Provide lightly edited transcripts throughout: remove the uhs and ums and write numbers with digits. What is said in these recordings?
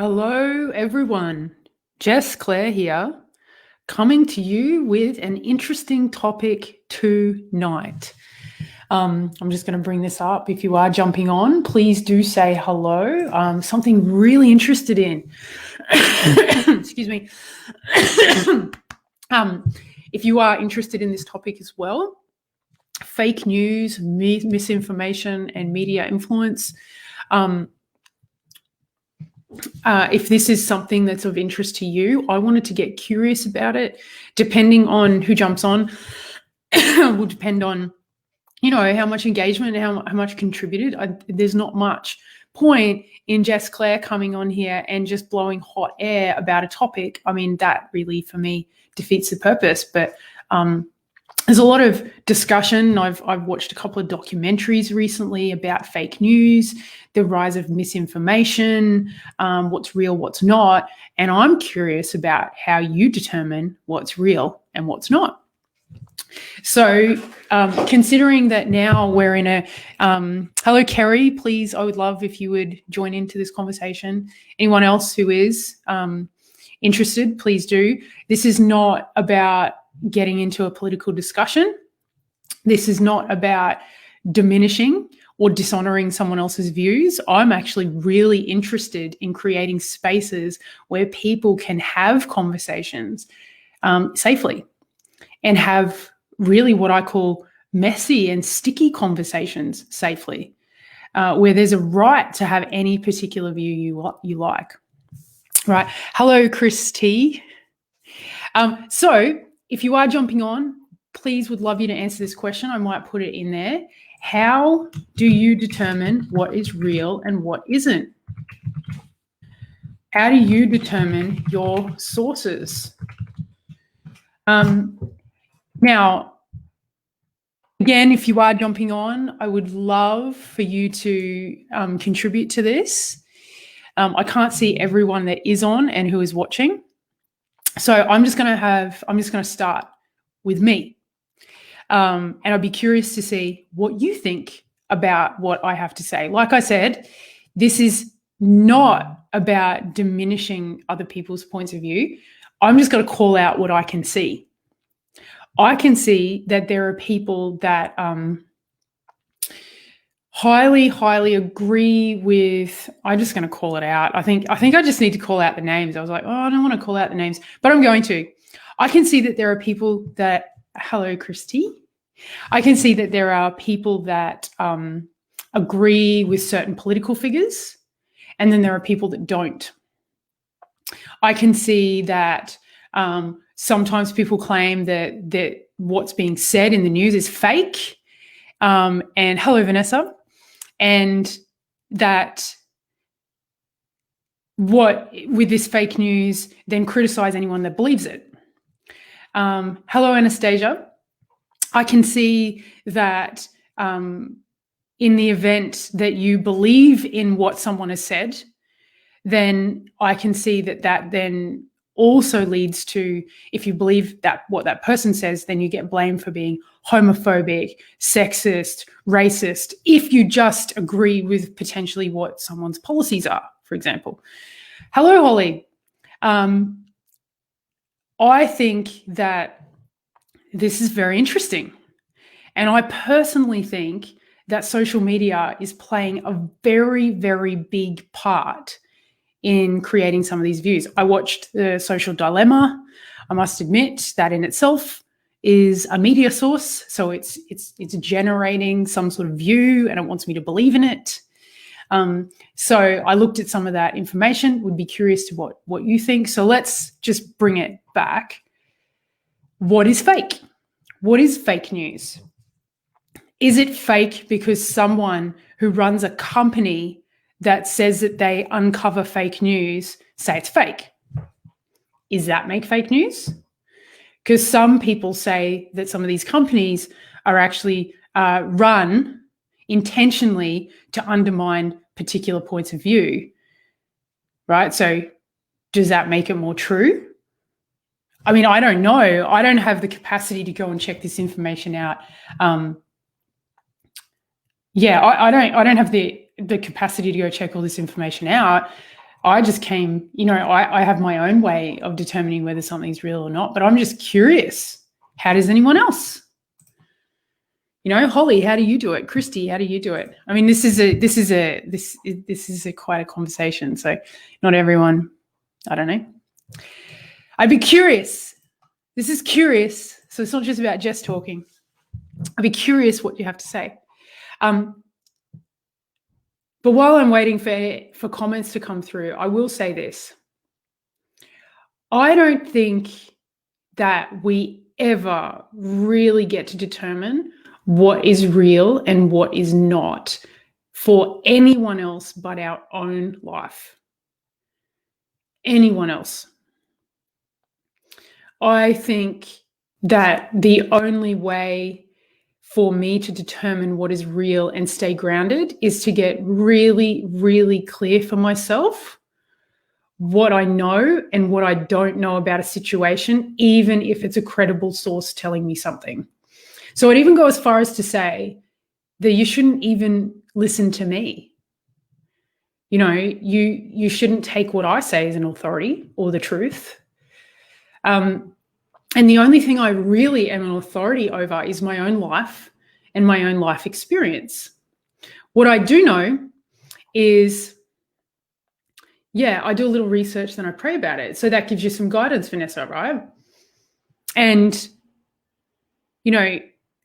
Hello, everyone. Jess Clair here, coming to you with an interesting topic tonight. I'm just going to bring this up. If you are jumping on, please do say hello. Something really interested in. Excuse me. If you are interested in this topic as well, fake news, misinformation, and media influence. If this is something that's of interest to you, I wanted to get curious about it. Depending on who jumps on, will depend on, how much engagement and how much contributed. There's not much point in Jess Clair coming on here and just blowing hot air about a topic. I mean, that really, for me, defeats the purpose. But there's a lot of discussion. I've watched a couple of documentaries recently about fake news, the rise of misinformation, what's real, what's not. And I'm curious about how you determine what's real and what's not. So considering that now we're in a, hello, Kerry, please, I would love if you would join into this conversation. Anyone else who is interested, please do. This is not about getting into a political discussion. This is not about diminishing or dishonoring someone else's views. I'm actually really interested in creating spaces where people can have conversations safely and have really what I call messy and sticky conversations safely, where there's a right to have any particular view you like. Right. Hello, Chris T. So if you are jumping on, please would love you to answer this question. I might put it in there. How do you determine what is real and what isn't? How do you determine your sources? Now, again, if you are jumping on, I would love for you to contribute to this. I can't see everyone that is on and who is watching. So I'm just going to start with me. And I'd be curious to see what you think about what I have to say. Like I said, this is not about diminishing other people's points of view. I'm just going to call out what I can see. I can see that there are people that highly agree with, I'm just going to call it out. I think I just need to call out the names. I was like, I don't want to call out the names, but I'm going to. I can see that there are people that, hello, Christy. I can see that there are people that agree with certain political figures, and then there are people that don't. I can see that sometimes people claim that what's being said in the news is fake. And hello, Vanessa. And that with this fake news, then criticize anyone that believes it. Hello, Anastasia. I can see that in the event that you believe in what someone has said, then I can see that then also leads to, if you believe that what that person says, then you get blamed for being homophobic, sexist, racist, if you just agree with potentially what someone's policies are, for example. Hello, Holly. I think that this is very interesting. And I personally think that social media is playing a very, very big part in creating some of these views. I watched The Social Dilemma. I must admit that in itself is a media source. So it's generating some sort of view and it wants me to believe in it. So I looked at some of that information, would be curious to what you think. So let's just bring it back. What is fake? What is fake news? Is it fake because someone who runs a company that says that they uncover fake news say it's fake? Is that make fake news? Because some people say that some of these companies are actually run intentionally to undermine particular points of view, right? So does that make it more true? I mean, I don't know. I don't have the capacity to go and check this information out. I don't have the capacity to go check all this information out. I just came, I have my own way of determining whether something's real or not, but I'm just curious. How does anyone else? Holly, how do you do it? Christy, how do you do it? I mean, this is quite a conversation. So not everyone, I don't know. I'd be curious. This is curious. So it's not just about Jess talking. I'd be curious what you have to say. But while I'm waiting for comments to come through, I will say this. I don't think that we ever really get to determine what is real and what is not for anyone else but our own life. Anyone else. I think that the only way for me to determine what is real and stay grounded is to get really, really clear for myself what I know and what I don't know about a situation, even if it's a credible source telling me something. So I'd even go as far as to say that you shouldn't even listen to me. You shouldn't take what I say as an authority or the truth. And the only thing I really am an authority over is my own life and my own life experience. What I do know is, I do a little research, then I pray about it. So that gives you some guidance, Vanessa, right? And,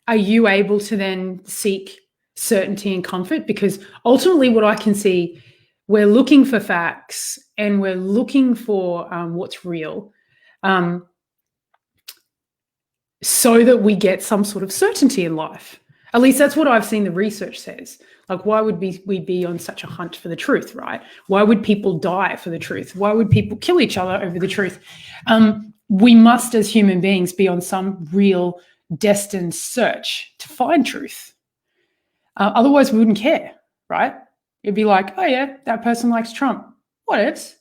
are you able to then seek certainty and comfort? Because ultimately what I can see, we're looking for facts and we're looking for what's real so that we get some sort of certainty in life. At least that's what I've seen the research says. Like, why would we be on such a hunt for the truth, right? Why would people die for the truth? Why would people kill each other over the truth? We must, as human beings, be on some real destined search to find truth. Otherwise, we wouldn't care, right? It'd be like, oh yeah, that person likes Trump. What ifs?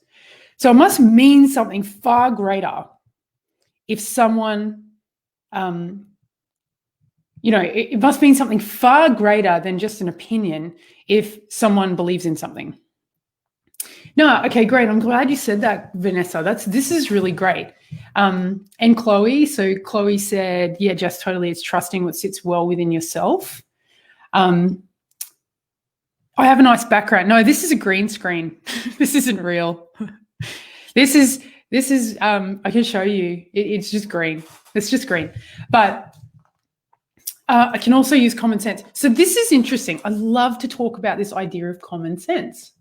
So it must mean something far greater if someone, it must mean something far greater than just an opinion if someone believes in something. No, okay, great. I'm glad you said that, Vanessa. This is really great. And Chloe, so Chloe said, yeah, just totally, it's trusting what sits well within yourself. I have a nice background. No, this is a green screen. This isn't real. This is I can show you. It's just green. It's just green. But I can also use common sense. So this is interesting. I love to talk about this idea of common sense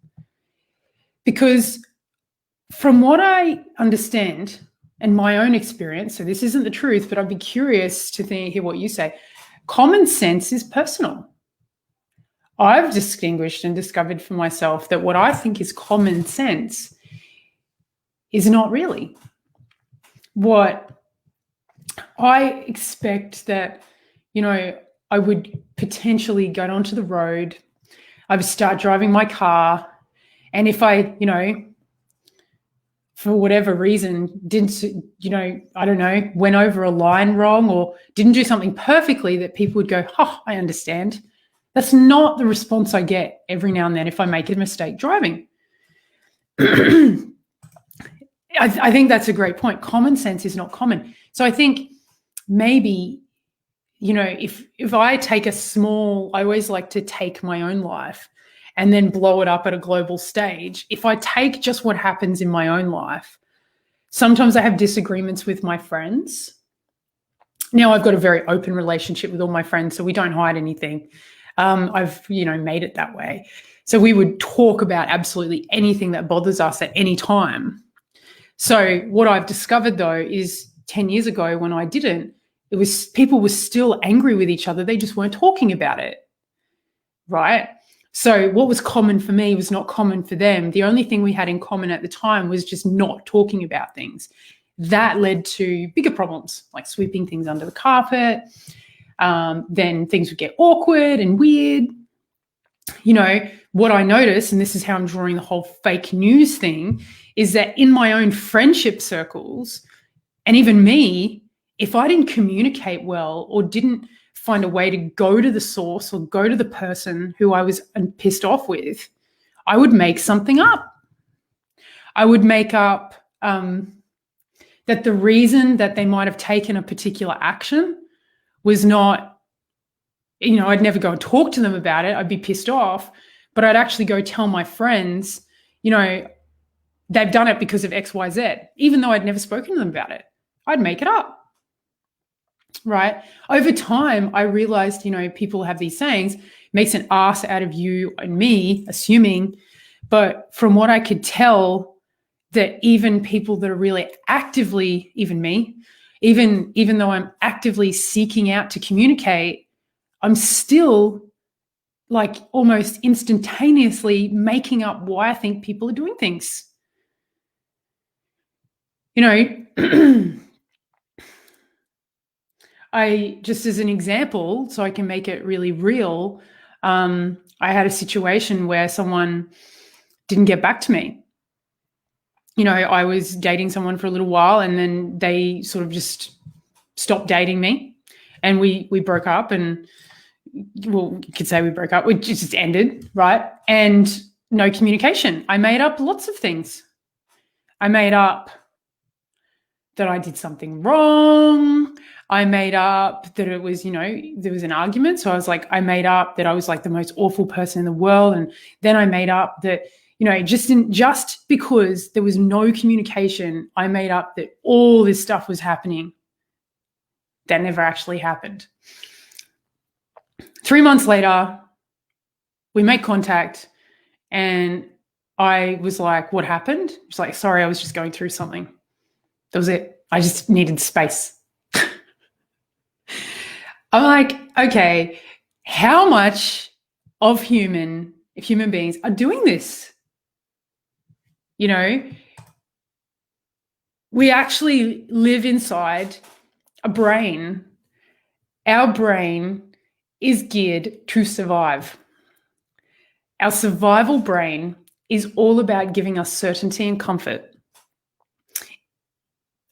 because from what I understand and my own experience, so this isn't the truth, but I'd be curious to hear what you say. Common sense is personal. I've distinguished and discovered for myself that what I think is common sense is not really. What I expect that, I would potentially go onto the road, I would start driving my car, and if I, for whatever reason, didn't, I don't know, went over a line wrong or didn't do something perfectly, that people would go, oh, I understand. That's not the response I get every now and then if I make a mistake driving. I think that's a great point. Common sense is not common. So I think maybe, if I take I always like to take my own life and then blow it up at a global stage. If I take just what happens in my own life, sometimes I have disagreements with my friends. Now I've got a very open relationship with all my friends, so we don't hide anything. I've, made it that way. So we would talk about absolutely anything that bothers us at any time. So what I've discovered though is 10 years ago when I didn't, people were still angry with each other. They just weren't talking about it, right? So what was common for me was not common for them. The only thing we had in common at the time was just not talking about things. That led to bigger problems, like sweeping things under the carpet. Then things would get awkward and weird. What I noticed, and this is how I'm drawing the whole fake news thing, is that in my own friendship circles, and even me, if I didn't communicate well or didn't find a way to go to the source or go to the person who I was pissed off with, I would make something up. I would make up that the reason that they might have taken a particular action was not, I'd never go and talk to them about it. I'd be pissed off, but I'd actually go tell my friends, they've done it because of X, Y, Z, even though I'd never spoken to them about it. I'd make it up, right? Over time, I realized, people have these sayings, makes an ass out of you and me, assuming, but from what I could tell, that even people that are really actively, even me, even though I'm actively seeking out to communicate, I'm still like almost instantaneously making up why I think people are doing things. I just as an example, so I can make it really real, I had a situation where someone didn't get back to me. I was dating someone for a little while and then they sort of just stopped dating me and we broke up and, well, you could say we broke up. It just ended, right? And no communication. I made up lots of things. I made up that I did something wrong. I made up that it was, there was an argument. So I made up that I was like the most awful person in the world. And then I made up that, just because there was no communication, I made up that all this stuff was happening that never actually happened. 3 months later, we make contact and I was like, what happened? She's like, sorry, I was just going through something. That was it. I just needed space. I'm like, okay, how much of human beings are doing this? We actually live inside a brain. Our brain is geared to survive. Our survival brain is all about giving us certainty and comfort.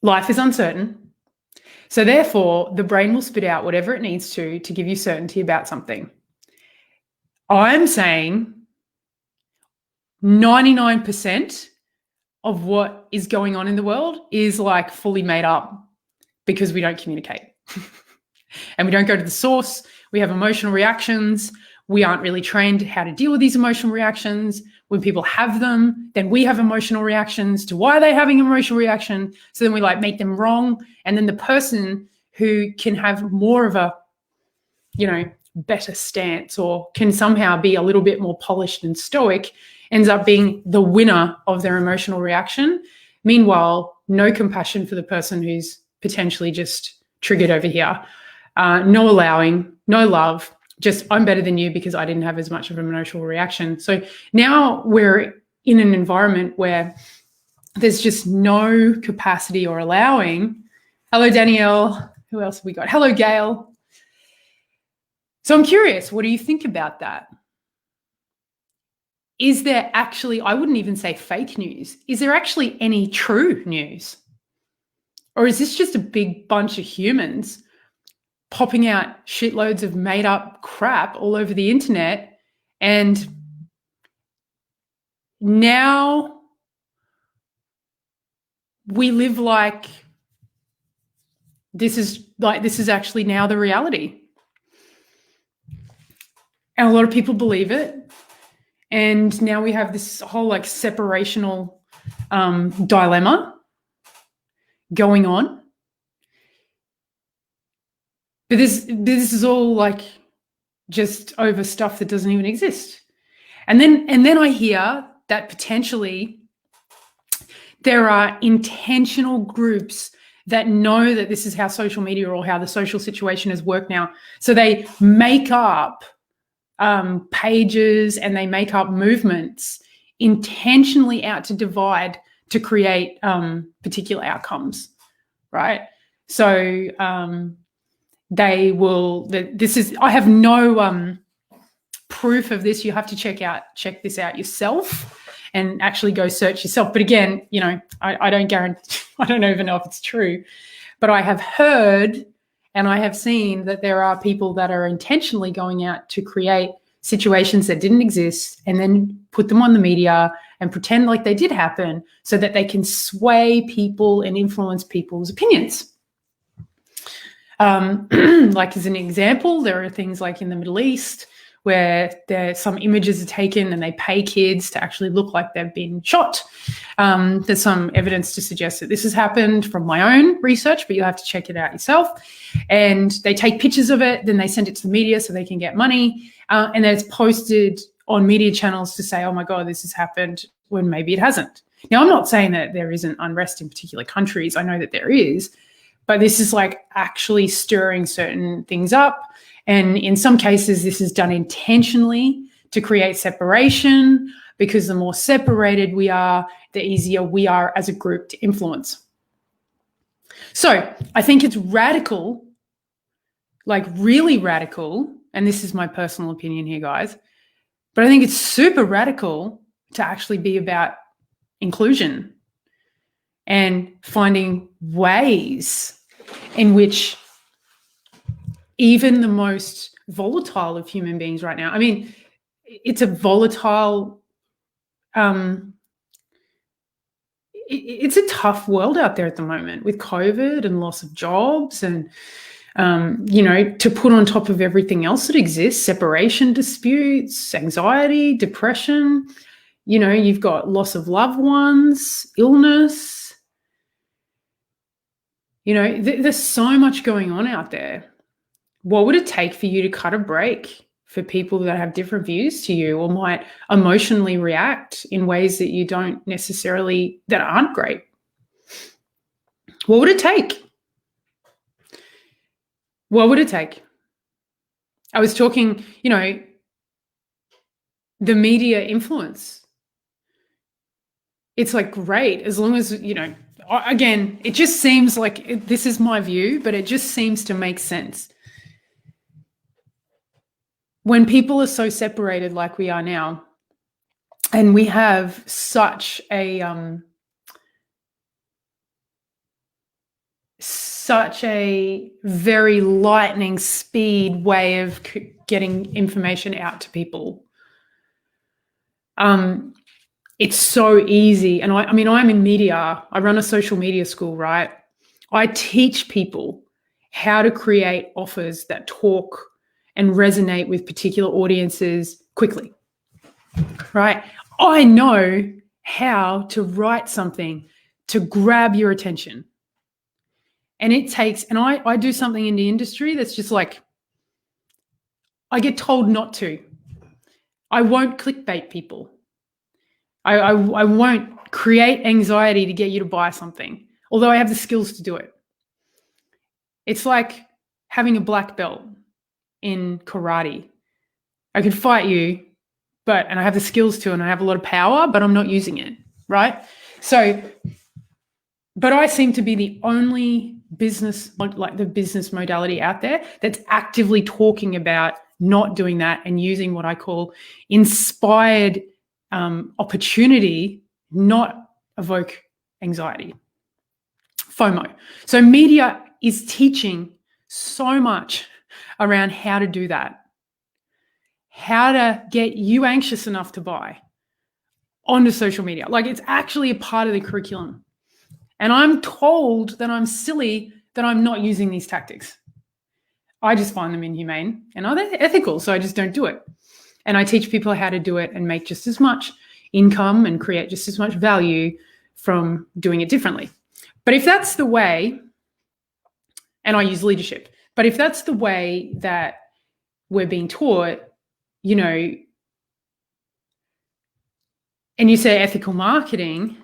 Life is uncertain. So therefore, the brain will spit out whatever it needs to give you certainty about something. I'm saying 99% of what is going on in the world is like fully made up because we don't communicate. And we don't go to the source. We have emotional reactions. We aren't really trained how to deal with these emotional reactions. When people have them, then we have emotional reactions to why they're having an emotional reaction. So then we make them wrong. And then the person who can have more of a, better stance or can somehow be a little bit more polished and stoic ends up being the winner of their emotional reaction. Meanwhile, no compassion for the person who's potentially just triggered over here. No allowing, no love. Just I'm better than you because I didn't have as much of an emotional reaction. So now we're in an environment where there's just no capacity or allowing. Hello, Danielle. Who else have we got? Hello, Gail. So I'm curious, what do you think about that? Is there actually, I wouldn't even say fake news. Is there actually any true news? Or is this just a big bunch of humans popping out shitloads of made up crap all over the internet? And now we live like this is actually now the reality. And a lot of people believe it. And now we have this whole separational dilemma going on. But this is all just over stuff that doesn't even exist. And then I hear that potentially there are intentional groups that know that this is how social media or how the social situation has worked now. So they make up pages and they make up movements intentionally out to divide to create particular outcomes, right? So they will. I have no proof of this. You have to check this out yourself and actually go search yourself. But again, I don't guarantee. I don't even know if it's true, but I have heard and I have seen that there are people that are intentionally going out to create situations that didn't exist and then put them on the media and pretend like they did happen so that they can sway people and influence people's opinions. Like as an example, there are things like in the Middle East where some images are taken and they pay kids to actually look like they've been shot. There's some evidence to suggest that this has happened from my own research, but you'll have to check it out yourself. And they take pictures of it, then they send it to the media so they can get money. And then it's posted on media channels to say, oh my God, this has happened, when maybe it hasn't. Now, I'm not saying that there isn't unrest in particular countries. I know that there is, but this is like actually stirring certain things up. And in some cases, this is done intentionally to create separation, because the more separated we are, the easier we are as a group to influence. So I think it's radical, like really radical, and this is my personal opinion here, guys, but I think it's super radical to actually be about inclusion and finding ways in which even the most volatile of human beings right now, I mean, it's a volatile, it's a tough world out there at the moment with COVID and loss of jobs and, to put on top of everything else that exists, separation disputes, anxiety, depression, you've got loss of loved ones, illness, there's so much going on out there. What would it take for you to cut a break for people that have different views to you or might emotionally react in ways that you don't necessarily, that aren't great? What would it take? What would it take? I was talking, the media influence. It's like great as long as, again, it just seems like this is my view, but it just seems to make sense. When people are so separated like we are now, and we have such a very lightning speed way of getting information out to people, it's so easy. And I mean, I'm in media. I run a social media school, right? I teach people how to create offers that talk and resonate with particular audiences quickly, right? I know how to write something to grab your attention. And it takes, and I do something in the industry that's just like, I get told not to. I won't clickbait people. I won't create anxiety to get you to buy something, although I have the skills to do it. It's like having a black belt in karate. I can fight you, and I have the skills to, and I have a lot of power, but I'm not using it, right? So, but I seem to be the only business modality out there that's actively talking about not doing that and using what I call inspired opportunity, not evoke anxiety. FOMO. So media is teaching so much around how to do that, how to get you anxious enough to buy onto social media. Like, it's actually a part of the curriculum. And I'm told that I'm silly that I'm not using these tactics. I just find them inhumane and unethical, so I just don't do it. And I teach people how to do it and make just as much income and create just as much value from doing it differently. But if that's the way, and I use leadership, but if that's the way that we're being taught, and you say ethical marketing,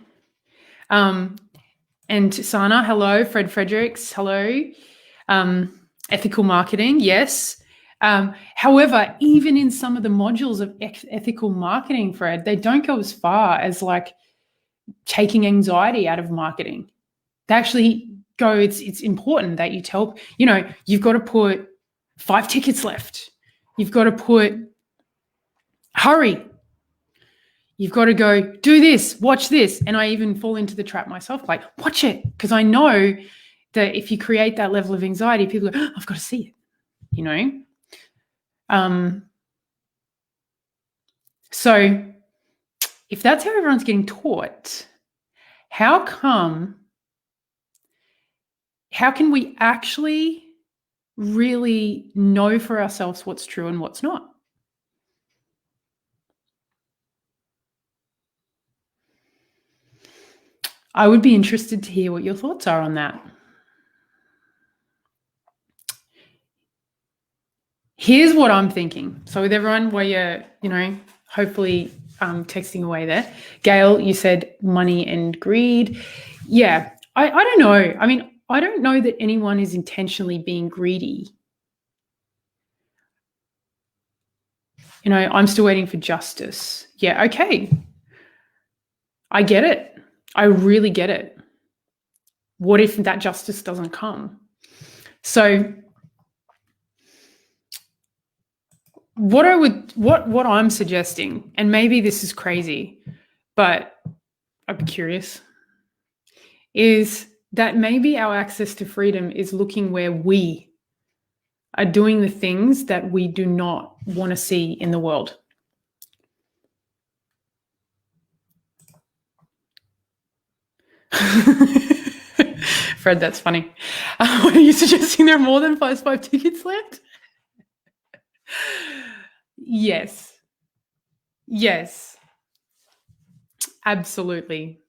and Sana, hello, Fred Fredericks, hello, ethical marketing, yes. However, even in some of the modules of ethical marketing, Fred, they don't go as far as like taking anxiety out of marketing. They actually go, it's important that you tell, you've got to put 5 tickets left. You've got to put, hurry. You've got to go, do this, watch this. And I even fall into the trap myself, like, watch it. Because I know that if you create that level of anxiety, people go, oh, I've got to see it, So if that's how everyone's getting taught, how can we actually really know for ourselves what's true and what's not? I would be interested to hear what your thoughts are on that. Here's what I'm thinking. So with everyone where you're, hopefully texting away there. Gail, you said money and greed. Yeah, I don't know. I mean, I don't know that anyone is intentionally being greedy. I'm still waiting for justice. Yeah, okay. I get it. I really get it. What if that justice doesn't come? So what I'm suggesting, and maybe this is crazy, but I'd be curious, is that maybe our access to freedom is looking where we are doing the things that we do not want to see in the world. Fred, that's funny. Are you suggesting there are more than 5 tickets left? Yes. Yes. Absolutely.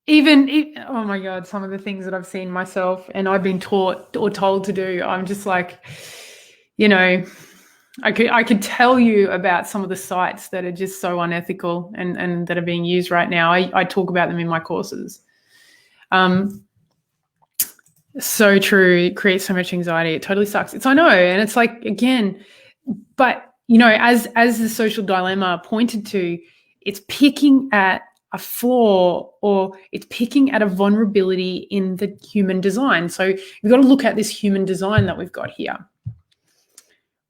Even oh my God, some of the things that I've seen myself and I've been taught or told to do, I'm just like, I could tell you about some of the sites that are just so unethical and that are being used right now. I talk about them in my courses. So true. It creates so much anxiety. It totally sucks. I know. And it's like, again, but as the social dilemma pointed to, it's picking at a flaw or it's picking at a vulnerability in the human design. So we've got to look at this human design that we've got here,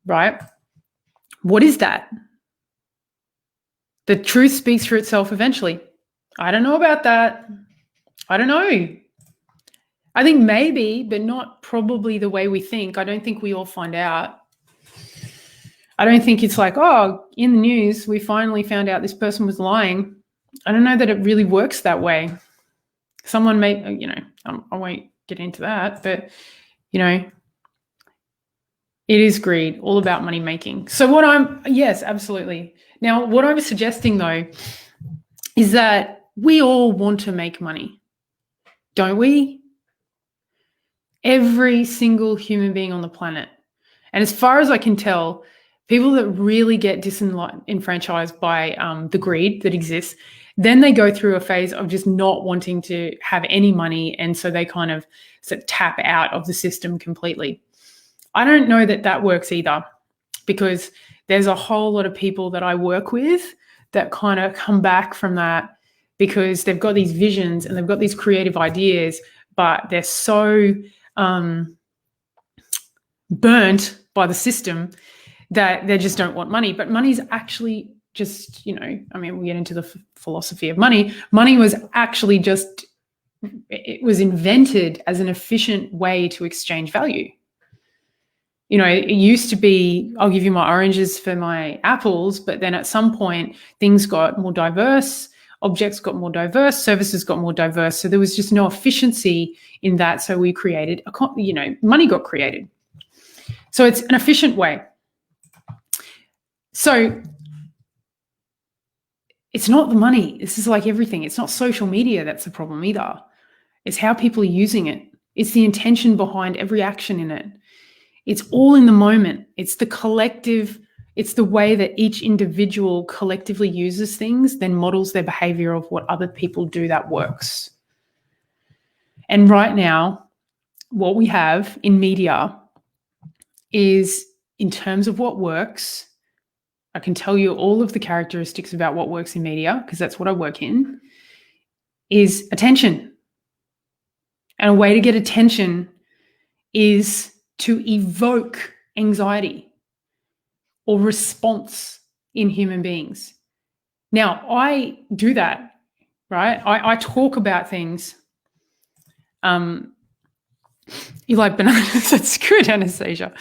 right? What is that? The truth speaks for itself eventually. I don't know about that. I don't know. I think maybe, but not probably the way we think. I don't think we all find out. I don't think it's like, oh, in the news, we finally found out this person was lying. I don't know that it really works that way. Someone may, I won't get into that, but, it is greed, all about money making. So yes, absolutely. Now, what I was suggesting though, is that we all want to make money, don't we? Every single human being on the planet. And as far as I can tell, people that really get disenfranchised by the greed that exists, then they go through a phase of just not wanting to have any money. And so they kind of tap out of the system completely. I don't know that works either, because there's a whole lot of people that I work with that kind of come back from that because they've got these visions and they've got these creative ideas, but they're so burnt by the system that they just don't want money. But money's actually just, we get into the philosophy of money. Money was actually it was invented as an efficient way to exchange value. It used to be, I'll give you my oranges for my apples, but then at some point things got more diverse, objects got more diverse, services got more diverse. So there was just no efficiency in that. So we created, money got created. So it's an efficient way. So it's not the money. This is like everything. It's not social media that's the problem either. It's how people are using it. It's the intention behind every action in it. It's all in the moment. It's the collective. It's the way that each individual collectively uses things, then models their behavior of what other people do that works. And right now, what we have in media is, in terms of what works, I can tell you all of the characteristics about what works in media, because that's what I work in, is attention. And a way to get attention is to evoke anxiety or response in human beings. Now, I do that, right? I talk about things. You like bananas? That's good, Anastasia.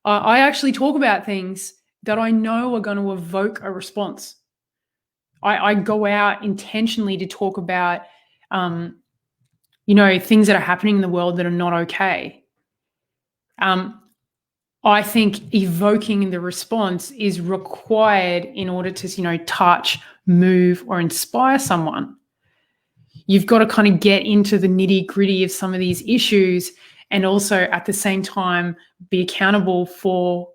I actually talk about things that I know are going to evoke a response. I go out intentionally to talk about, things that are happening in the world that are not okay. I think evoking the response is required in order to, touch, move, or inspire someone. You've got to kind of get into the nitty-gritty of some of these issues and also at the same time be accountable for,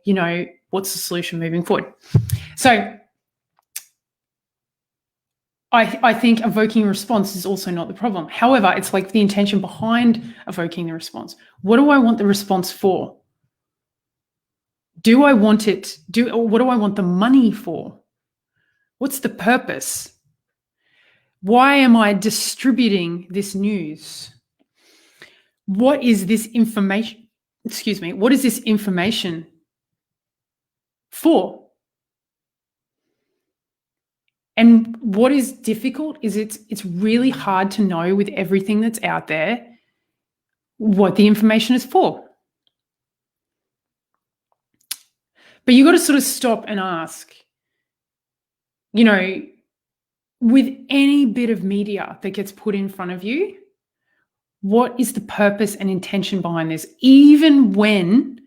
what's the solution moving forward. So I think evoking response is also not the problem. However, it's like the intention behind evoking the response. What do I want the response for? Do I want it? What do I want the money for? What's the purpose? Why am I distributing this news? What is this information? What is this information for? And what is difficult is it's really hard to know with everything that's out there what the information is for. But you got to sort of stop and ask, with any bit of media that gets put in front of you, what is the purpose and intention behind this? Even when,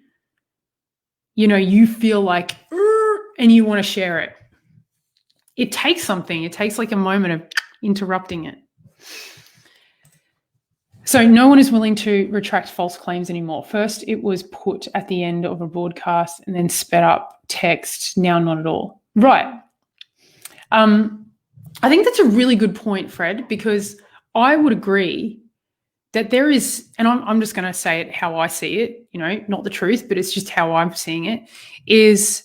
you feel like, and you want to share it. It takes something. It takes like a moment of interrupting it. So no one is willing to retract false claims anymore. First, it was put at the end of a broadcast and then sped up text. Now, not at all. Right. I think that's a really good point, Fred, because I would agree that there is, and I'm just going to say it how I see it, not the truth, but it's just how I'm seeing it, is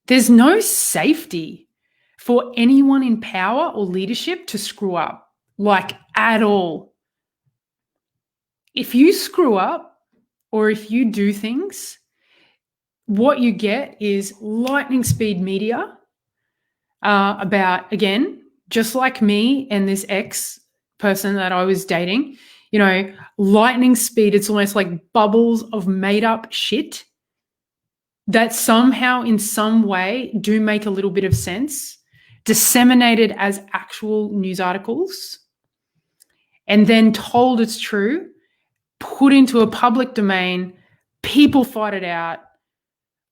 there's no safety for anyone in power or leadership to screw up, like at all. If you screw up or if you do things, what you get is lightning speed media about, again, just like me and this ex-person that I was dating, lightning speed, it's almost like bubbles of made up shit that somehow in some way do make a little bit of sense, disseminated as actual news articles, and then told it's true, put into a public domain, people fight it out.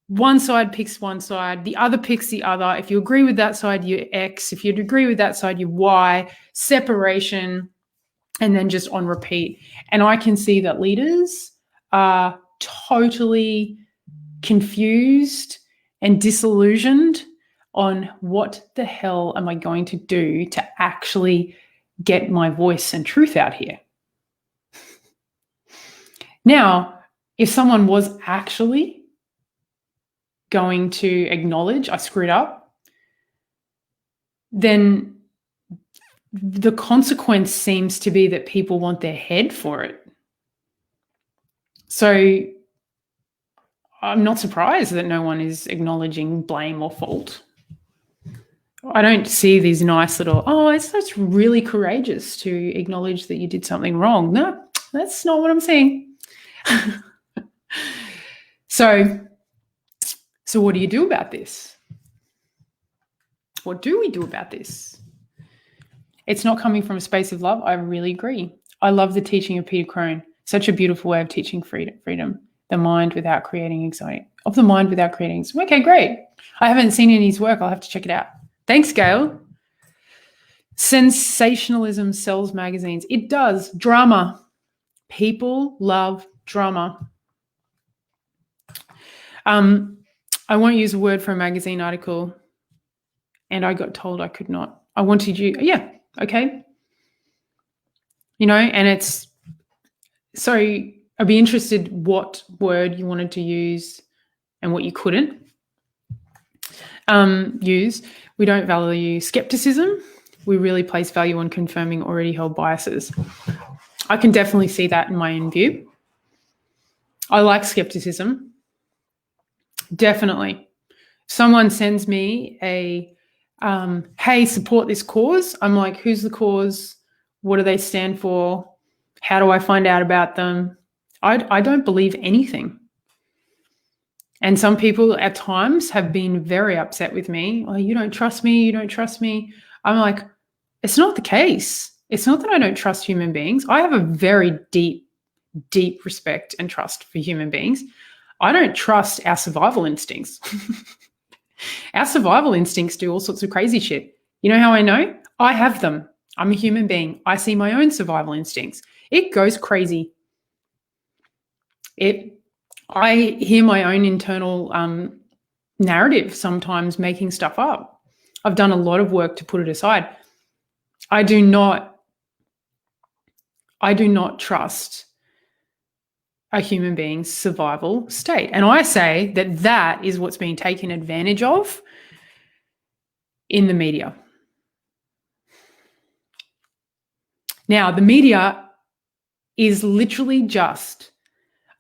One side picks one side, the other picks the other. If you agree with that side, you're X. If you agree with that side, you're Y. Separation, and then just on repeat. And I can see that leaders are totally confused and disillusioned on what the hell am I going to do to actually get my voice and truth out here. Now, if someone was actually going to acknowledge I screwed up, then the consequence seems to be that people want their head for it. So I'm not surprised that no one is acknowledging blame or fault. I don't see these nice little, it's really courageous to acknowledge that you did something wrong. No, that's not what I'm saying. So what do you do about this? What do we do about this? It's not coming from a space of love. I really agree. I love the teaching of Peter Crone. Such a beautiful way of teaching freedom. The mind without creating anxiety. Of the mind without creating anxiety. Okay, great. I haven't seen any of his work. I'll have to check it out. Thanks, Gail. Sensationalism sells magazines. It does. Drama. People love drama. I won't use a word for a magazine article, and I got told I could not. I wanted you, yeah, okay. And it's, so I'd be interested what word you wanted to use and what you couldn't use. We don't value skepticism. We really place value on confirming already held biases. I can definitely see that in my own view. I like skepticism. Definitely. Someone sends me a, hey, support this cause. I'm like, who's the cause? What do they stand for? How do I find out about them? I don't believe anything. And some people at times have been very upset with me. Oh, you don't trust me. You don't trust me. I'm like, it's not the case. It's not that I don't trust human beings. I have a very deep, deep respect and trust for human beings. I don't trust our survival instincts. Our survival instincts do all sorts of crazy shit. You know how I know? I have them. I'm a human being. I see my own survival instincts. It goes crazy. I hear my own internal narrative sometimes making stuff up. I've done a lot of work to put it aside. I do not trust a human being's survival state. And I say that that is what's being taken advantage of in the media. Now, the media is literally just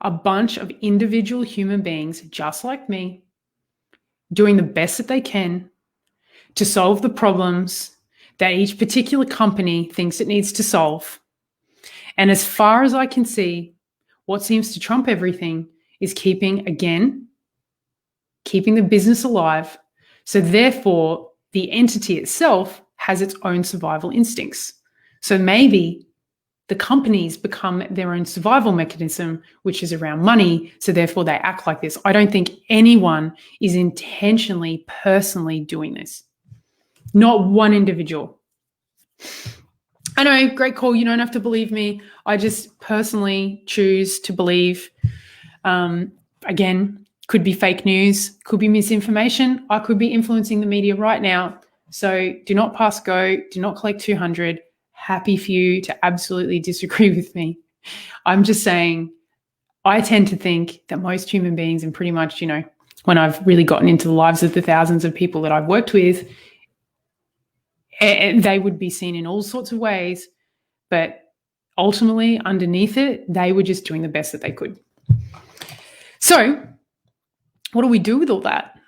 a bunch of individual human beings just like me doing the best that they can to solve the problems that each particular company thinks it needs to solve. And as far as I can see, what seems to trump everything is keeping the business alive. So therefore, the entity itself has its own survival instincts. So maybe the companies become their own survival mechanism, which is around money. So therefore, they act like this. I don't think anyone is intentionally, personally doing this. Not one individual. I know, great call. You don't have to believe me. I just personally choose to believe, again, could be fake news, could be misinformation. I could be influencing the media right now. So do not pass go. Do not collect 200. Happy for you to absolutely disagree with me. I'm just saying, I tend to think that most human beings, and pretty much, when I've really gotten into the lives of the thousands of people that I've worked with, they would be seen in all sorts of ways, but ultimately underneath it, they were just doing the best that they could. So what do we do with all that?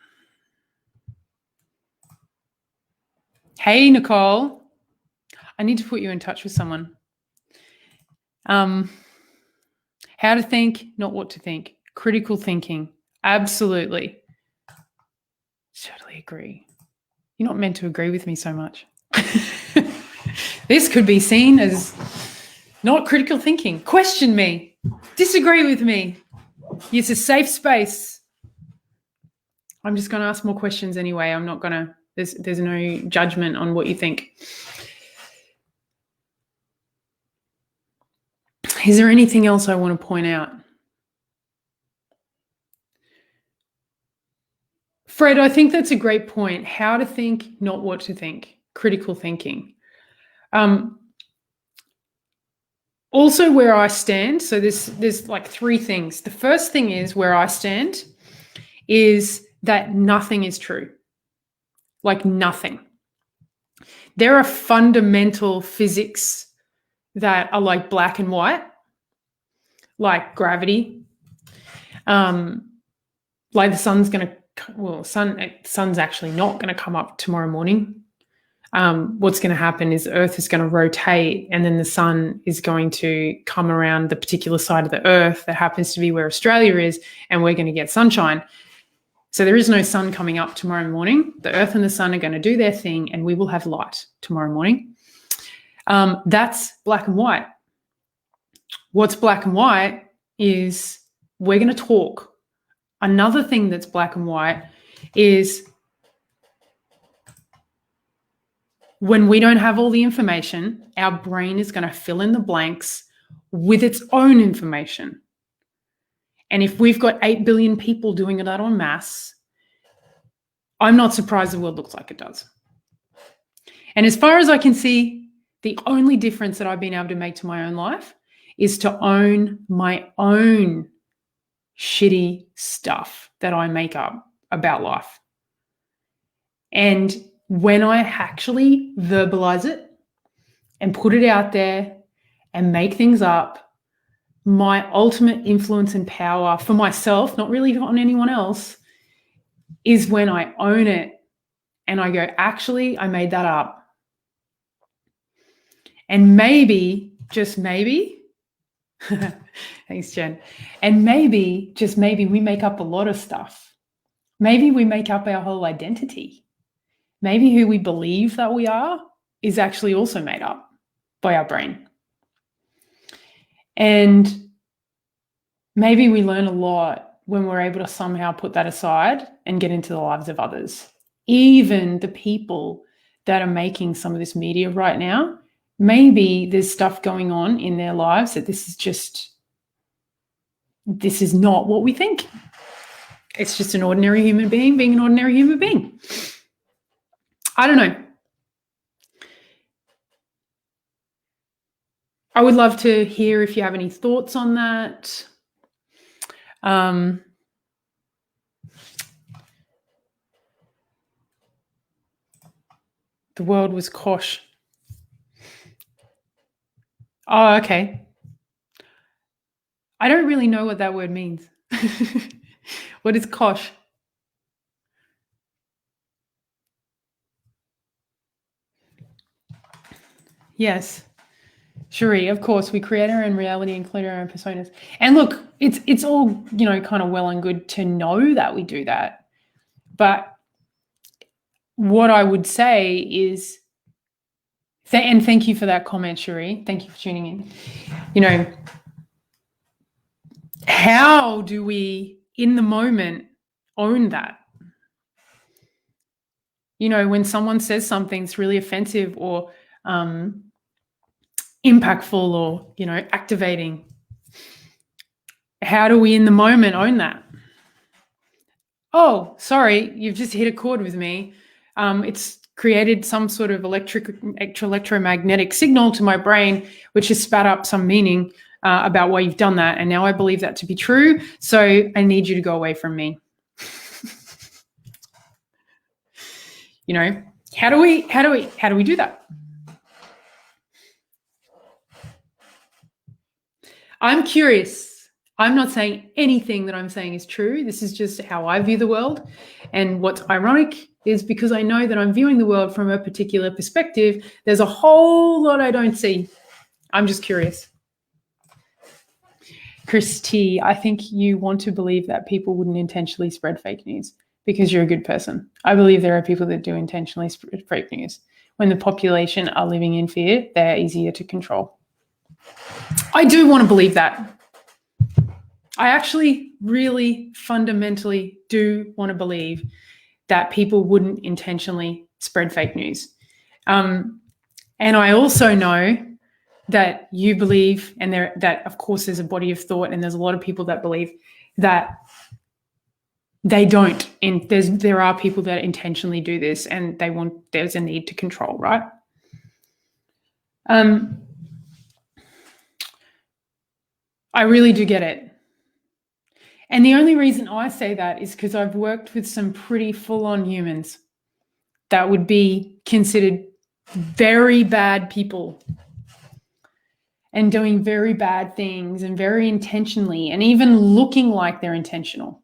Hey, Nicole, I need to put you in touch with someone. How to think, not what to think. Critical thinking. Absolutely. Totally agree. You're not meant to agree with me so much. This could be seen as not critical thinking. Question me. Disagree with me. It's a safe space. I'm just going to ask more questions anyway. I'm not going to, there's no judgment on what you think. Is there anything else I want to point out? Fred, I think that's a great point. How to think, not what to think. Critical thinking. Also where I stand, so there's like three things. The first thing is where I stand is that nothing is true. Like nothing. There are fundamental physics that are like black and white, like gravity. Like the sun's sun's actually not going to come up tomorrow morning. What's going to happen is the Earth is going to rotate, and then the sun is going to come around the particular side of the Earth that happens to be where Australia is, and we're going to get sunshine. So there is no sun coming up tomorrow morning. The Earth and the sun are going to do their thing, and we will have light tomorrow morning. That's black and white. What's black and white is we're going to talk. Another thing that's black and white is when we don't have all the information, our brain is going to fill in the blanks with its own information. And if we've got 8 billion people doing that en masse, I'm not surprised the world looks like it does. And as far as I can see, the only difference that I've been able to make to my own life is to own my own shitty stuff that I make up about life. And when I actually verbalize it and put it out there and make things up, my ultimate influence and power for myself, not really on anyone else, is when I own it and I go, actually, I made that up. And maybe, just maybe, Thanks, Jen. And maybe, just maybe, we make up a lot of stuff. Maybe we make up our whole identity. Maybe who we believe that we are is actually also made up by our brain. And maybe we learn a lot when we're able to somehow put that aside and get into the lives of others. Even the people that are making some of this media right now, maybe there's stuff going on in their lives that this is not what we think. It's just an ordinary human being being an ordinary human being. I don't know. I would love to hear if you have any thoughts on that. The world was kosh. Oh, okay. I don't really know what that word means. What is kosh? Yes. Shuri, of course, we create our own reality, include our own personas. And look, it's all, kind of well and good to know that we do that. But what I would say is, and thank you for that comment, Shuri. Thank you for tuning in. How do we, in the moment, own that? When someone says something that's really offensive or impactful or, activating, how do we in the moment own that? Oh, sorry, you've just hit a chord with me. It's created some sort of electromagnetic signal to my brain, which has spat up some meaning about why you've done that. And now I believe that to be true. So I need you to go away from me. How do we do that? I'm curious. I'm not saying anything that I'm saying is true. This is just how I view the world. And what's ironic is because I know that I'm viewing the world from a particular perspective, there's a whole lot I don't see. I'm just curious. Chris T, I think you want to believe that people wouldn't intentionally spread fake news because you're a good person. I believe there are people that do intentionally spread fake news. When the population are living in fear, they're easier to control. I do want to believe that. I actually really fundamentally do want to believe that people wouldn't intentionally spread fake news. And I also know that you believe, and that of course there's a body of thought, and there's a lot of people that believe that they don't. And there are people that intentionally do this, and there's a need to control, right? I really do get it. And the only reason I say that is because I've worked with some pretty full-on humans that would be considered very bad people and doing very bad things and very intentionally and even looking like they're intentional.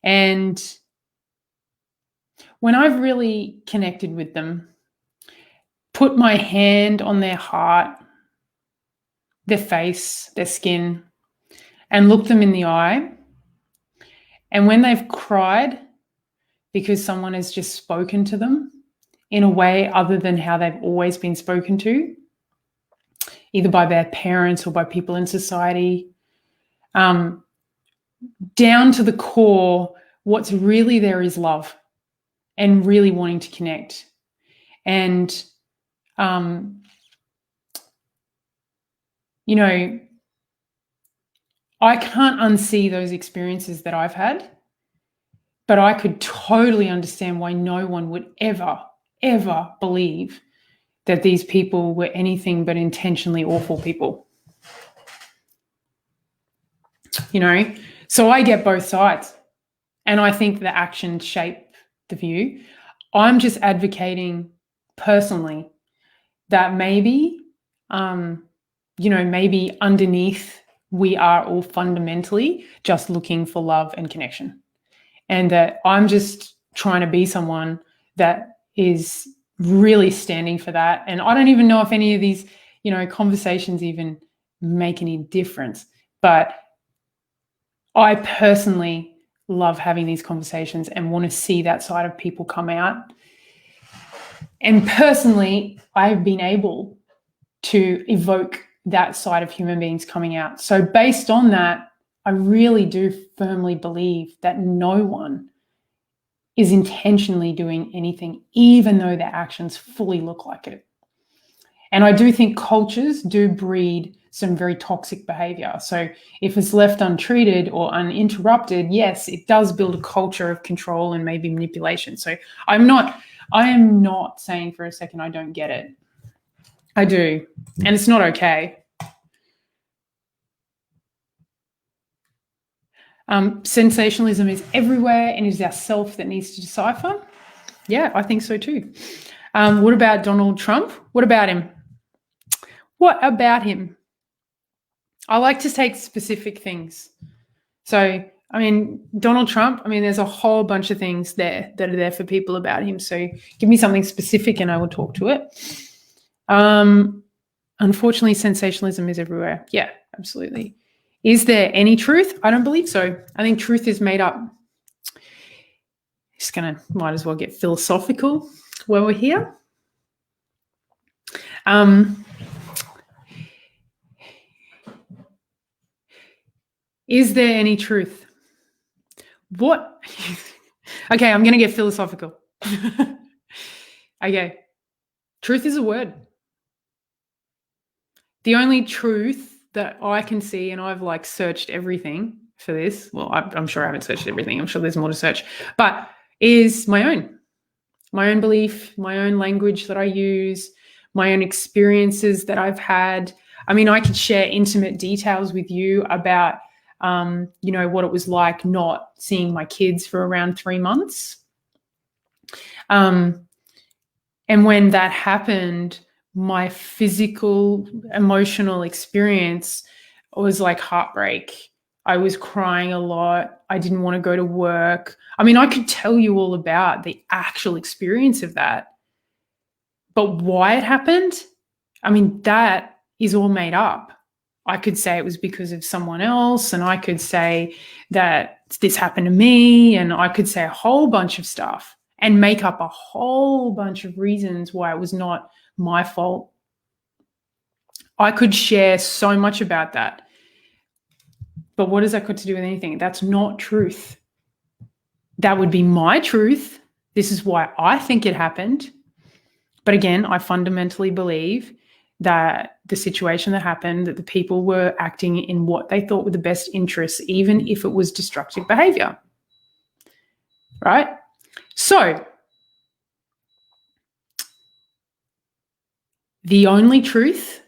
And when I've really connected with them, put my hand on their heart, their face, their skin, and looked them in the eye, and when they've cried because someone has just spoken to them in a way other than how they've always been spoken to, either by their parents or by people in society, down to the core, what's really there is love and really wanting to connect. And, I can't unsee those experiences that I've had, but I could totally understand why no one would ever, ever believe that these people were anything but intentionally awful people. So I get both sides, and I think the actions shape the view. I'm just advocating personally that maybe, maybe underneath we are all fundamentally just looking for love and connection. And that I'm just trying to be someone that is really standing for that. And I don't even know if any of these, conversations even make any difference. But I personally love having these conversations and want to see that side of people come out. And personally, I've been able to evoke that side of human beings coming out. So based on that, I really do firmly believe that no one is intentionally doing anything, even though their actions fully look like it. And I do think cultures do breed some very toxic behavior. So if it's left untreated or uninterrupted, yes, it does build a culture of control and maybe manipulation. So I am not saying for a second I don't get it. I do. And it's not okay. Sensationalism is everywhere, and it is ourself that needs to decipher. Yeah, I think so too. What about Donald Trump? What about him? What about him? I like to take specific things. So, I mean, Donald Trump, I mean, there's a whole bunch of things there that are there for people about him. So give me something specific and I will talk to it. Unfortunately, sensationalism is everywhere. Yeah, absolutely. Is there any truth? I don't believe so. I think truth is made up. Might as well get philosophical while we're here. Is there any truth? What? Okay, I'm going to get philosophical. Okay. Truth is a word. The only truth that I can see, and I've searched everything for this. Well, I'm sure I haven't searched everything. I'm sure there's more to search, but is my own belief, my own language that I use, my own experiences that I've had. I mean, I could share intimate details with you about, what it was like not seeing my kids for around 3 months. And when that happened, my physical, emotional experience was like heartbreak. I was crying a lot. I didn't want to go to work. I mean, I could tell you all about the actual experience of that. But why it happened, I mean, that is all made up. I could say it was because of someone else, and I could say that this happened to me, and I could say a whole bunch of stuff and make up a whole bunch of reasons why it was not my fault. I could share so much about that. But what has that got to do with anything? That's not truth. That would be my truth. This is why I think it happened. But again, I fundamentally believe that the situation that happened, that the people were acting in what they thought were the best interests, even if it was destructive behavior. Right? So, the only truth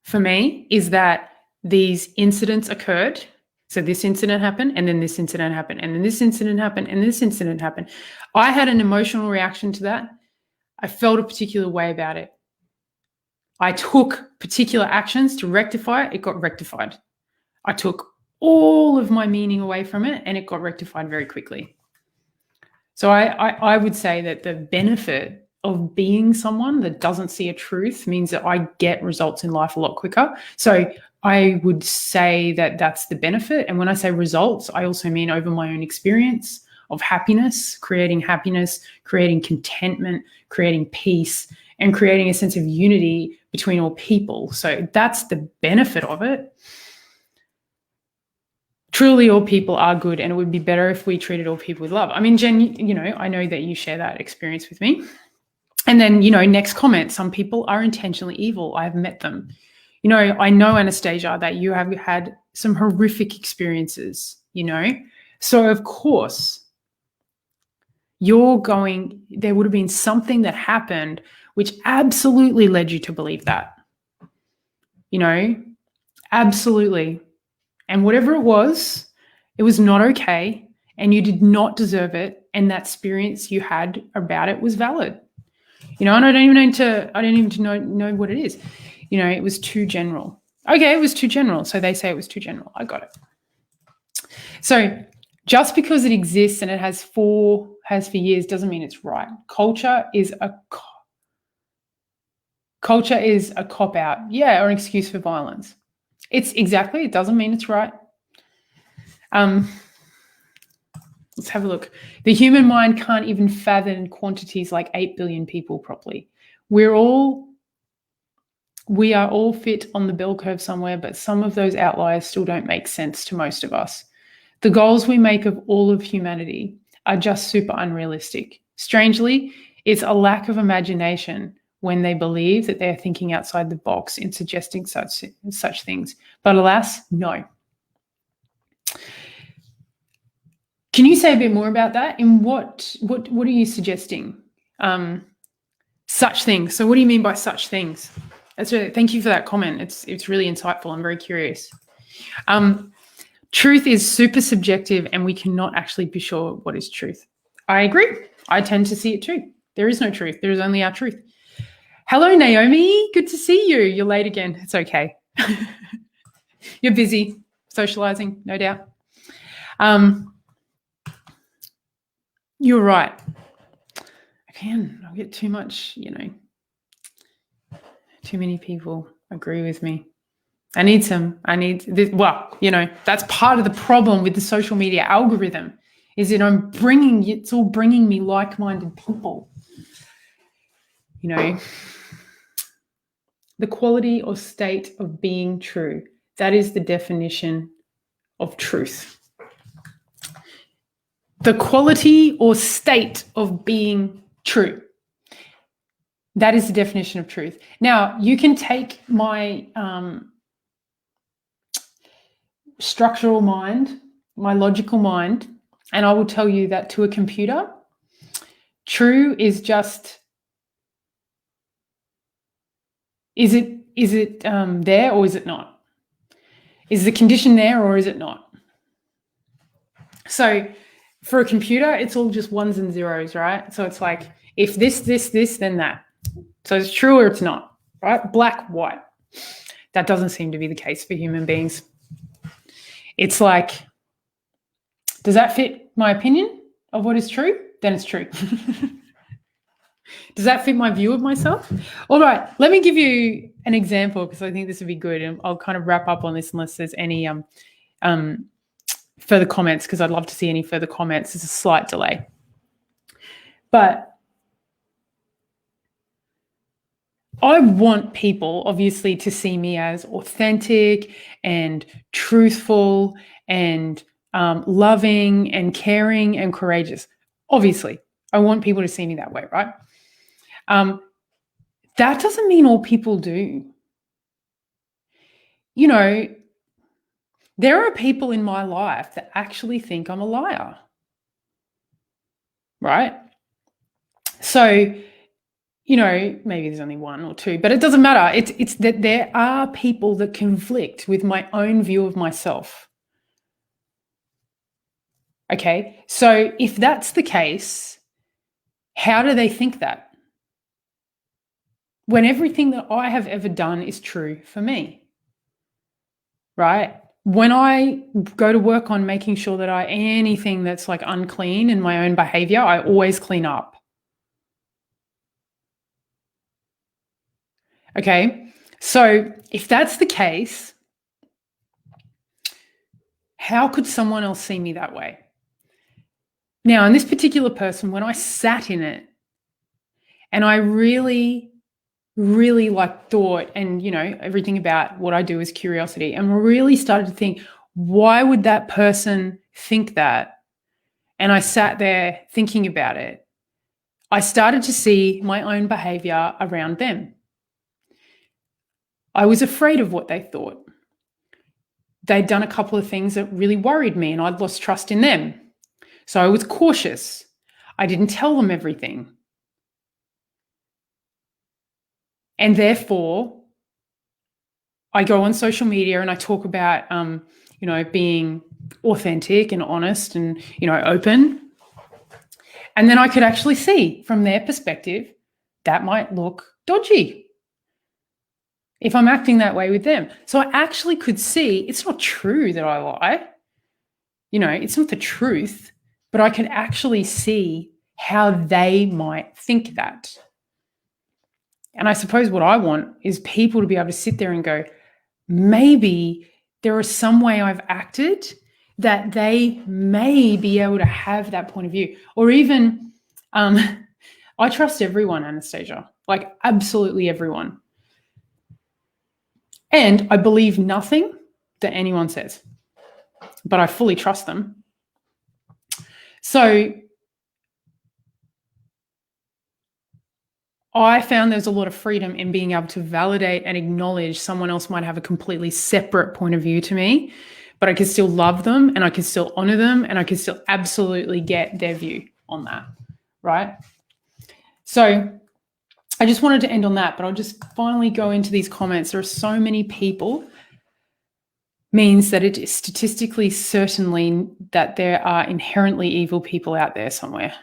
for me is that these incidents occurred. So this incident happened, and then this incident happened, and then this incident happened, and this incident happened. I had an emotional reaction to that. I felt a particular way about it. I took particular actions to rectify it. It got rectified. I took all of my meaning away from it, and it got rectified very quickly. So I would say that the benefit of being someone that doesn't see a truth means that I get results in life a lot quicker. So I would say that that's the benefit. And when I say results, I also mean over my own experience of happiness, creating contentment, creating peace, and creating a sense of unity between all people. So that's the benefit of it. Truly, all people are good, and it would be better if we treated all people with love. I mean, Jen, I know that you share that experience with me. And then, next comment, some people are intentionally evil. I've met them. I know, Anastasia, that you have had some horrific experiences, So, of course, there would have been something that happened which absolutely led you to believe that. Absolutely. And whatever it was not okay, and you did not deserve it, and that experience you had about it was valid. And I don't even know what it is. It was too general. Okay, it was too general. So they say it was too general. I got it. So just because it exists and it has for years doesn't mean it's right. Culture is Culture is a cop-out, yeah, or an excuse for violence. It doesn't mean it's right. Let's have a look. The human mind can't even fathom quantities like 8 billion people properly. We are all fit on the bell curve somewhere, but some of those outliers still don't make sense to most of us. The goals we make of all of humanity are just super unrealistic. Strangely, it's a lack of imagination when they believe that they are thinking outside the box in suggesting such things. But alas, no. Can you say a bit more about that? In what are you suggesting? Such things. So what do you mean by such things? Thank you for that comment. It's really insightful. I'm very curious. Truth is super subjective and we cannot actually be sure what is truth. I agree. I tend to see it too. There is no truth. There is only our truth. Hello, Naomi. Good to see you. You're late again. It's okay. You're busy socializing, no doubt. You're right. I'll get too much, too many people agree with me. I need this. Well, that's part of the problem with the social media algorithm is that it's all bringing me like-minded people. The quality or state of being true. That is the definition of truth. The quality or state of being true. That is the definition of truth. Now, you can take my structural mind, my logical mind, and I will tell you that to a computer, true is just, is it there or is it not? Is the condition there or is it not? So for a computer, it's all just ones and zeros, right? So it's like, if this, then that. So it's true or it's not, right? Black, white. That doesn't seem to be the case for human beings. It's like, does that fit my opinion of what is true? Then it's true. Does that fit my view of myself? All right, let me give you an example because I think this would be good. And I'll kind of wrap up on this unless there's any further comments, because I'd love to see any further comments. There's a slight delay. But I want people, obviously, to see me as authentic and truthful and loving and caring and courageous. Obviously, I want people to see me that way, right? That doesn't mean all people do. There are people in my life that actually think I'm a liar, right? So, maybe there's only one or two, but it doesn't matter. It's that there are people that conflict with my own view of myself. Okay, so if that's the case, how do they think that? When everything that I have ever done is true for me, right? When I go to work on making sure that anything that's like unclean in my own behavior, I always clean up. Okay, so if that's the case, how could someone else see me that way? Now, in this particular person, when I sat in it and I really thought, and everything about what I do is curiosity, and really started to think, why would that person think that? And I sat there thinking about it. I started to see my own behavior around them. I was afraid of what they thought. They'd done a couple of things that really worried me and I'd lost trust in them. So I was cautious. I didn't tell them everything. And therefore, I go on social media and I talk about, being authentic and honest and, open. And then I could actually see from their perspective, that might look dodgy if I'm acting that way with them. So I actually could see it's not true that I lie. It's not the truth, but I could actually see how they might think that. And I suppose what I want is people to be able to sit there and go, maybe there is some way I've acted that they may be able to have that point of view. Or even, I trust everyone, Anastasia, like absolutely everyone. And I believe nothing that anyone says, but I fully trust them. So I found there's a lot of freedom in being able to validate and acknowledge someone else might have a completely separate point of view to me, but I can still love them and I can still honor them and I can still absolutely get their view on that, right? So I just wanted to end on that, but I'll just finally go into these comments. There are so many people, means that it is statistically certainly that there are inherently evil people out there somewhere.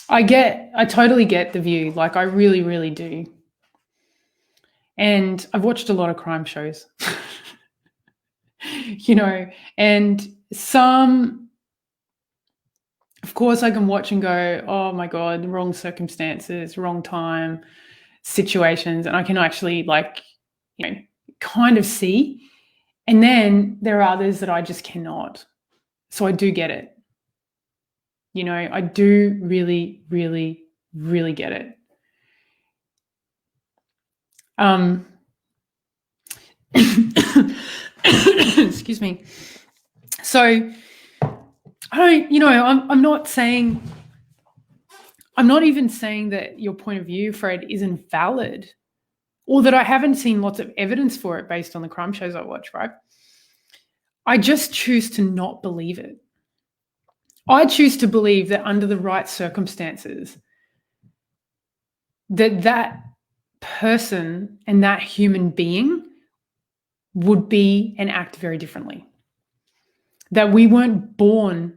I totally get the view. Like I really, really do. And I've watched a lot of crime shows, and some, of course, I can watch and go, oh my God, wrong circumstances, wrong time, situations. And I can actually kind of see. And then there are others that I just cannot. So I do get it. I do really, really, really get it. Excuse me. So I'm not even saying that your point of view, Fred, isn't valid, or that I haven't seen lots of evidence for it based on the crime shows I watch, right? I just choose to not believe it. I choose to believe that under the right circumstances, that person and that human being would be and act very differently. That we weren't born,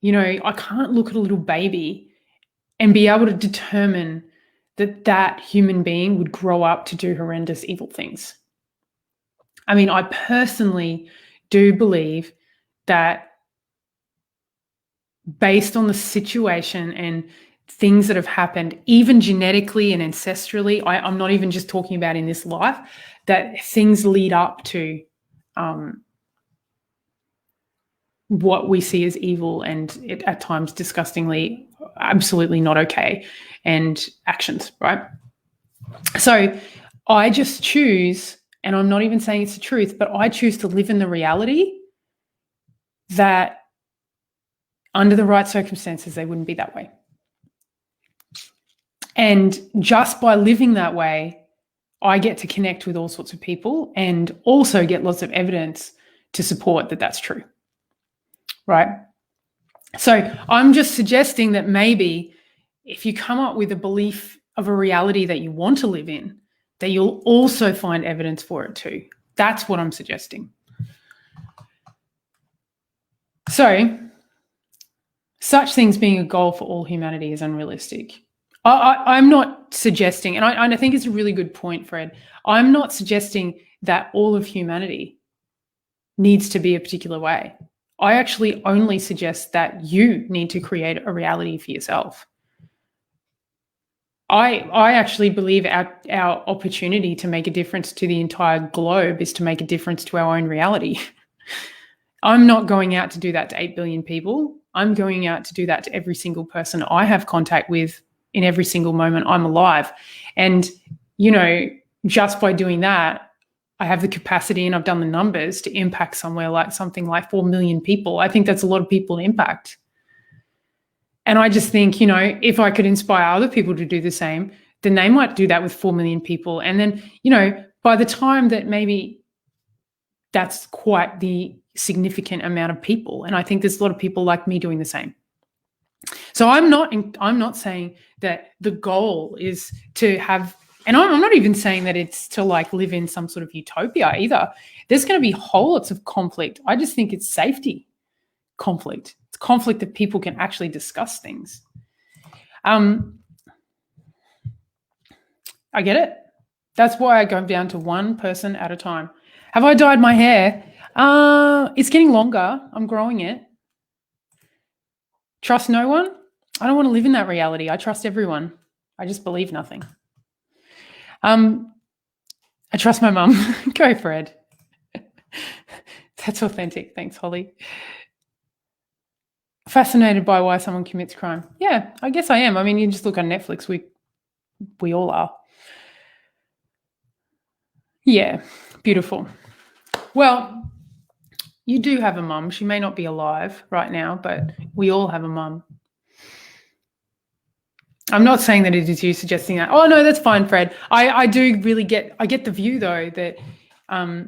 I can't look at a little baby and be able to determine that human being would grow up to do horrendous evil things. I mean, I personally do believe that based on the situation and things that have happened, even genetically and ancestrally, I'm not even just talking about in this life, that things lead up to what we see as evil and at times disgustingly, absolutely not okay, and actions, right? So I just choose, and I'm not even saying it's the truth, but I choose to live in the reality that under the right circumstances, they wouldn't be that way. And just by living that way, I get to connect with all sorts of people and also get lots of evidence to support that that's true, right? So I'm just suggesting that maybe if you come up with a belief of a reality that you want to live in, that you'll also find evidence for it too. That's what I'm suggesting. So, such things being a goal for all humanity is unrealistic. I'm not suggesting, and I think it's a really good point, Fred. I'm not suggesting that all of humanity needs to be a particular way. I actually only suggest that you need to create a reality for yourself. I actually believe our opportunity to make a difference to the entire globe is to make a difference to our own reality. I'm not going out to do that to 8 billion people. I'm going out to do that to every single person I have contact with in every single moment I'm alive. And, just by doing that, I have the capacity and I've done the numbers to impact something like 4 million people. I think that's a lot of people to impact. And I just think, if I could inspire other people to do the same, then they might do that with 4 million people. And then, by the time that maybe that's quite the significant amount of people. And I think there's a lot of people like me doing the same. So I'm not saying that the goal is to have, and I'm not even saying that it's to live in some sort of utopia either. There's going to be whole lots of conflict. I just think it's safety conflict. It's conflict that people can actually discuss things. I get it. That's why I go down to one person at a time. Have I dyed my hair? It's getting longer. I'm growing it. Trust no one? I don't want to live in that reality. I trust everyone. I just believe nothing. I trust my mum. Go, Fred. That's authentic. Thanks, Holly. Fascinated by why someone commits crime. Yeah, I guess I am. I mean, you just look on Netflix. We all are. Yeah, beautiful. Well, you do have a mum. She may not be alive right now, but we all have a mum. I'm not saying that it is you suggesting that. Oh, no, that's fine, Fred. I do really get the view, though, that I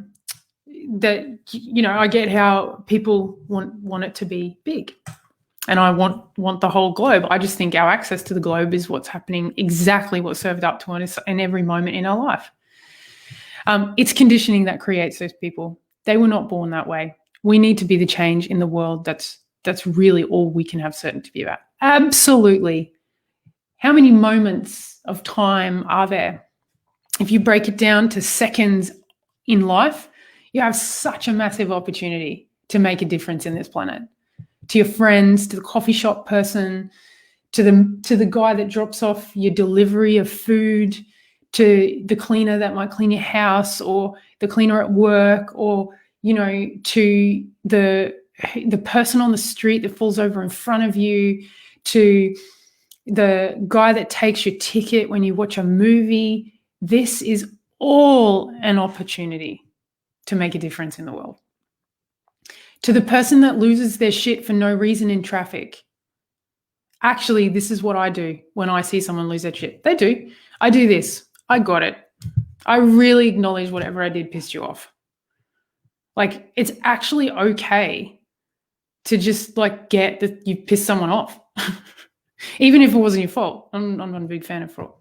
get how people want it to be big. And I want the whole globe. I just think our access to the globe is what's happening, exactly what's served up to us in every moment in our life. It's conditioning that creates those people. They were not born that way. We need to be the change in the world. That's really all we can have certainty about. Absolutely. How many moments of time are there? If you break it down to seconds in life, you have such a massive opportunity to make a difference in this planet. To your friends, to the coffee shop person, to the guy that drops off your delivery of food, to the cleaner that might clean your house, or the cleaner at work, or to the person on the street that falls over in front of you, to the guy that takes your ticket when you watch a movie. This is all an opportunity to make a difference in the world. To the person that loses their shit for no reason in traffic. Actually, this is what I do when I see someone lose their shit. They do. I do this. I got it. I really acknowledge whatever I did pissed you off. Like, it's actually okay to just get that you pissed someone off. Even if it wasn't your fault. I'm not a big fan of fraud.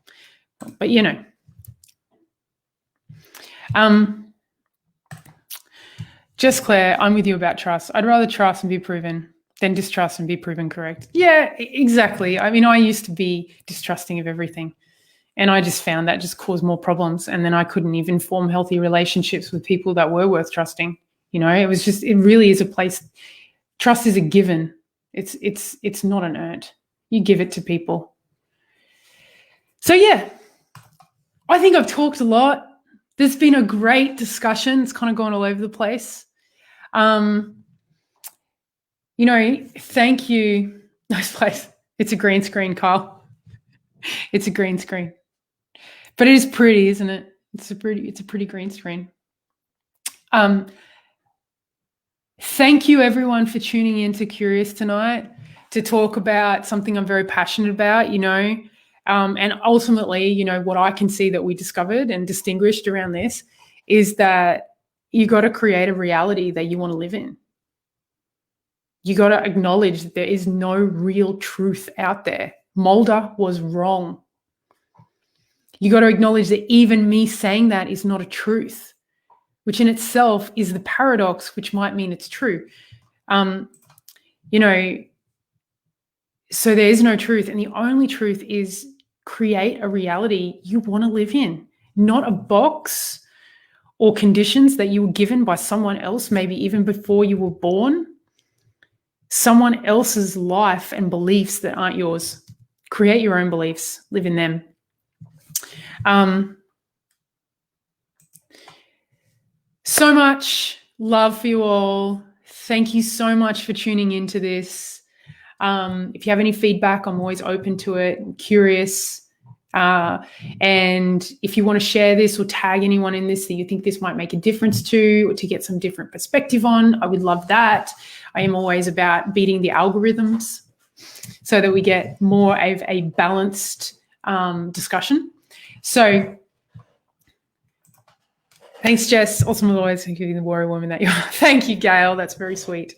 But Jess Clair, I'm with you about trust. I'd rather trust and be proven than distrust and be proven correct. Yeah, exactly. I mean, I used to be distrusting of everything, and I just found that just caused more problems. And then I couldn't even form healthy relationships with people that were worth trusting. It really is a place. Trust is a given. It's not an earned. You give it to people. So yeah, I think I've talked a lot. There's been a great discussion. It's kind of gone all over the place. Thank you. Nice place. It's a green screen, Kyle. It's a green screen. But it is pretty, isn't it? It's a pretty green screen. Thank you everyone for tuning in to Curious tonight to talk about something I'm very passionate about, and ultimately, what I can see that we discovered and distinguished around this is that you got to create a reality that you want to live in. You got to acknowledge that there is no real truth out there. Mulder was wrong. You got to acknowledge that even me saying that is not a truth, which in itself is the paradox, which might mean it's true. So there is no truth. And the only truth is create a reality you want to live in, not a box or conditions that you were given by someone else, maybe even before you were born. Someone else's life and beliefs that aren't yours. Create your own beliefs, live in them. So much love for you all. Thank you so much for tuning into this. If you have any feedback, I'm always open to it. I'm curious. And if you want to share this or tag anyone in this that you think this might make a difference to, or to get some different perspective on, I would love that. I am always about beating the algorithms so that we get more of a balanced discussion. So thanks, Jess. Awesome as always. Thank you, the warrior woman that you are. Thank you, Gail. That's very sweet.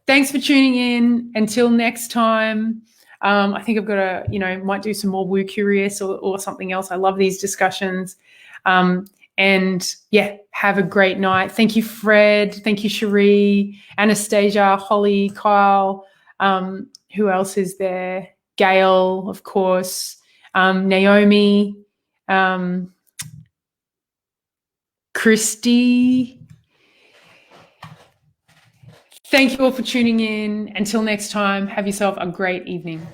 Thanks for tuning in. Until next time. I think I've got to, might do some more Woo Curious or something else. I love these discussions. And yeah, have a great night. Thank you, Fred. Thank you, Cherie, Anastasia, Holly, Kyle. Who else is there? Gail, of course. Naomi, Christy, Thank you all for tuning in. Until next time, have yourself a great evening.